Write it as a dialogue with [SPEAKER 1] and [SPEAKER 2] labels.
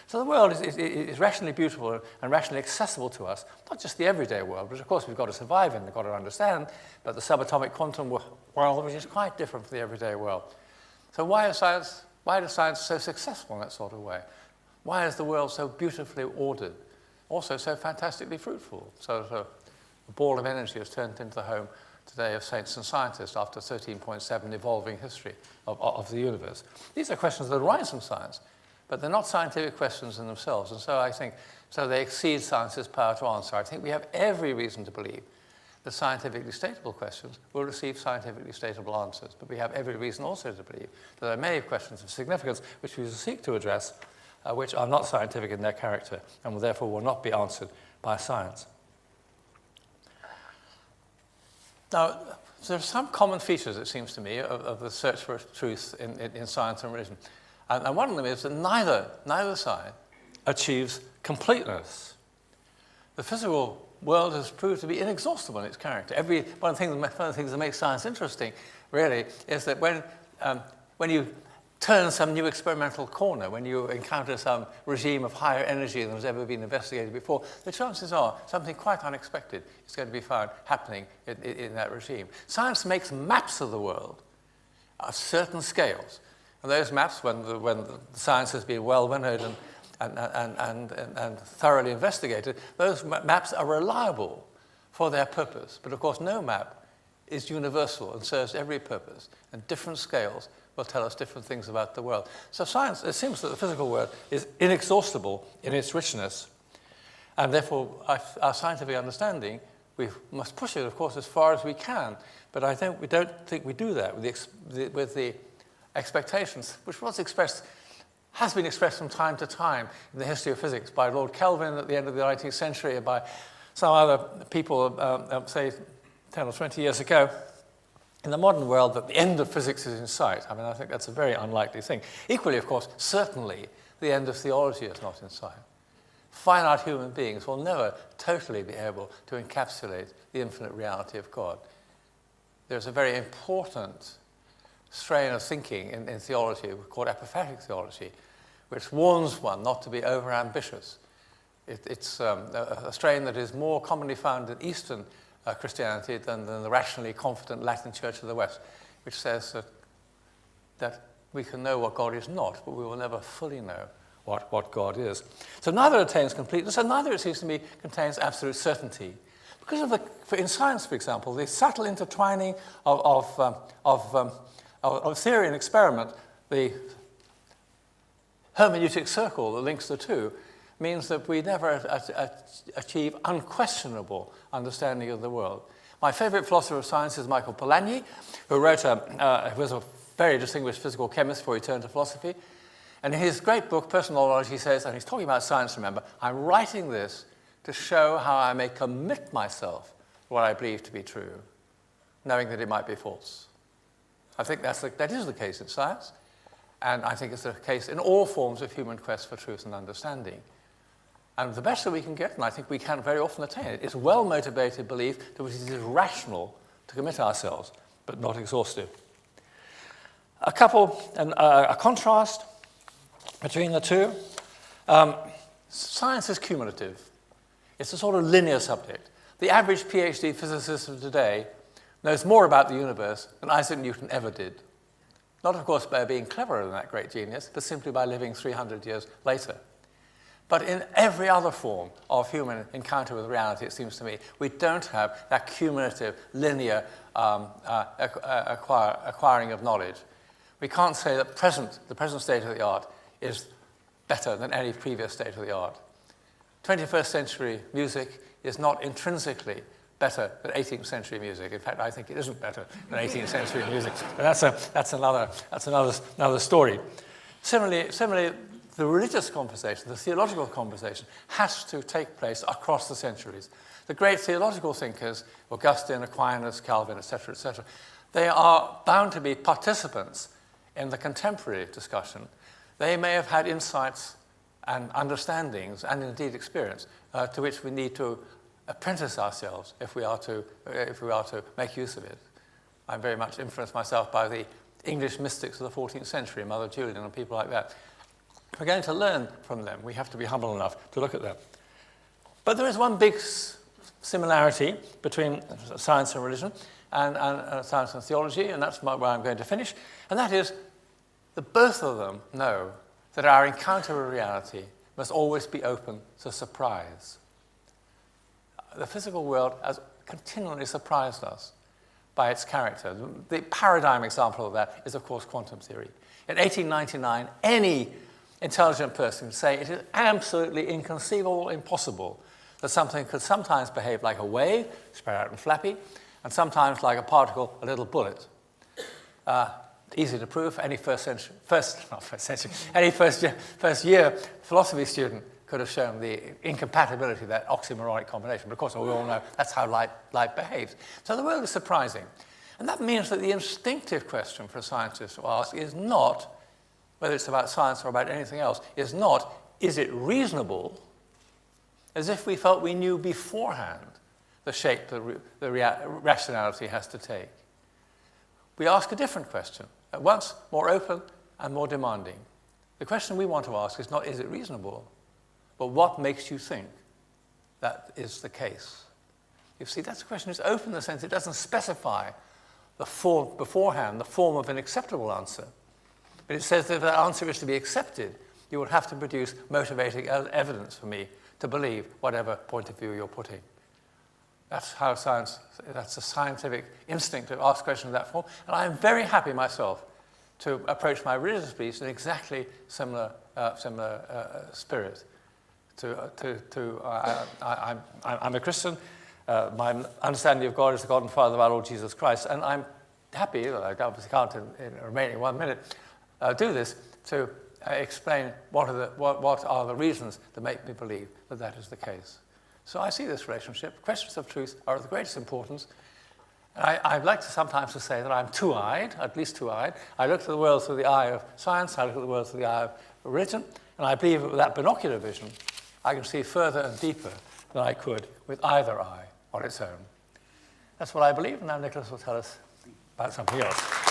[SPEAKER 1] So the world is rationally beautiful and rationally accessible to us, not just the everyday world, which of course we've got to survive in, we've got to understand, but the subatomic quantum world, which is quite different from the everyday world. So why is science so successful in that sort of way? Why is the world so beautifully ordered, also so fantastically fruitful? So a ball of energy has turned into the home today of saints and scientists after 13.7 evolving history of the universe. These are questions that arise from science, but they're not scientific questions in themselves, and so I think they exceed science's power to answer. I think we have every reason to believe that scientifically statable questions will receive scientifically statable answers, but we have every reason also to believe that there are many questions of significance which we will seek to address, which are not scientific in their character, and therefore will not be answered by science. Now, there are some common features, it seems to me, of the search for truth in science and religion. And one of them is that neither side achieves completeness. The physical world has proved to be inexhaustible in its character. One of the things that makes science interesting, really, is that when you turn some new experimental corner, when you encounter some regime of higher energy than has ever been investigated before, the chances are something quite unexpected is going to be found happening in that regime. Science makes maps of the world of certain scales. And those maps, when the science has been well winnowed and thoroughly investigated, those maps are reliable for their purpose. But of course, no map is universal and serves every purpose, and different scales will tell us different things about the world. So science, it seems that the physical world is inexhaustible in its richness, and therefore our scientific understanding, we must push it, of course, as far as we can. But we don't think we do that with the expectations, which has been expressed from time to time in the history of physics by Lord Kelvin at the end of the 19th century, and by some other people, say 10 or 20 years ago. In the modern world, that the end of physics is in sight. I mean, I think that's a very unlikely thing. Equally, of course, certainly the end of theology is not in sight. Finite human beings will never totally be able to encapsulate the infinite reality of God. There's a very important strain of thinking in theology called apophatic theology, which warns one not to be overambitious. It's a strain that is more commonly found in Eastern Christianity than the rationally confident Latin Church of the West, which says that we can know what God is not, but we will never fully know what God is. So neither attains completeness, and neither, it seems to me, contains absolute certainty. Because in science, for example, the subtle intertwining of theory and experiment, the hermeneutic circle that links the two, means that we never achieve unquestionable understanding of the world. My favorite philosopher of science is Michael Polanyi, who was a very distinguished physical chemist before he turned to philosophy. And in his great book, Personal Knowledge, he says, and he's talking about science, remember, I'm writing this to show how I may commit myself to what I believe to be true, knowing that it might be false. I think that is the case in science, and I think it's the case in all forms of human quest for truth and understanding. And the best that we can get, and I think we can very often attain it, is well-motivated belief that it is rational to commit ourselves, but not exhaustive. A contrast between the two. Science is cumulative. It's a sort of linear subject. The average PhD physicist of today knows more about the universe than Isaac Newton ever did. Not, of course, by being cleverer than that great genius, but simply by living 300 years later. But in every other form of human encounter with reality, it seems to me, we don't have that cumulative, linear acquiring of knowledge. We can't say that the present state of the art is better than any previous state of the art. 21st century music is not intrinsically better than 18th century music. In fact, I think it isn't better than 18th century music. But that's another story. Similarly, the religious conversation, the theological conversation, has to take place across the centuries. The great theological thinkers, Augustine, Aquinas, Calvin, etc., they are bound to be participants in the contemporary discussion. They may have had insights and understandings, and indeed experience, to which we need to apprentice ourselves if we are to make use of it. I'm very much influenced myself by the English mystics of the 14th century, Mother Julian and people like that. If we're going to learn from them, we have to be humble enough to look at them. But there is one big similarity between science and religion and science and theology, and that's where I'm going to finish, and that is that both of them know that our encounter with reality must always be open to surprise. The physical world has continually surprised us by its character. The paradigm example of that is, of course, quantum theory. In 1899, any intelligent person would say it is absolutely inconceivable, impossible, that something could sometimes behave like a wave, spread out and flappy, and sometimes like a particle, a little bullet. Easy to prove. Any first year philosophy student could have shown the incompatibility of that oxymoronic combination. But of course, we all know that's how light behaves. So the world is surprising. And that means that the instinctive question for a scientist to ask is not, whether it's about science or about anything else, is not, is it reasonable, as if we felt we knew beforehand the shape the rationality has to take. We ask a different question, at once more open and more demanding. The question we want to ask is not, is it reasonable, but what makes you think that is the case? You see, that's a question that's open in the sense it doesn't specify the form beforehand, the form of an acceptable answer. But it says that if that answer is to be accepted, you will have to produce motivating evidence for me to believe whatever point of view you're putting. That's how science, that's a scientific instinct to ask questions of that form. And I'm very happy myself to approach my religious beliefs in exactly similar spirit. I'm a Christian. My understanding of God is the God and Father of our Lord Jesus Christ. And I'm happy, I obviously can't in the remaining 1 minute, do this to explain what are the reasons that make me believe that that is the case. So I see this relationship. Questions of truth are of the greatest importance. I'd like to sometimes say that I'm two-eyed, at least two-eyed. I look at the world through the eye of science, I look at the world through the eye of religion, and I believe that with that binocular vision, I can see further and deeper than I could with either eye on its own. That's what I believe, and now Nicholas will tell us about something else.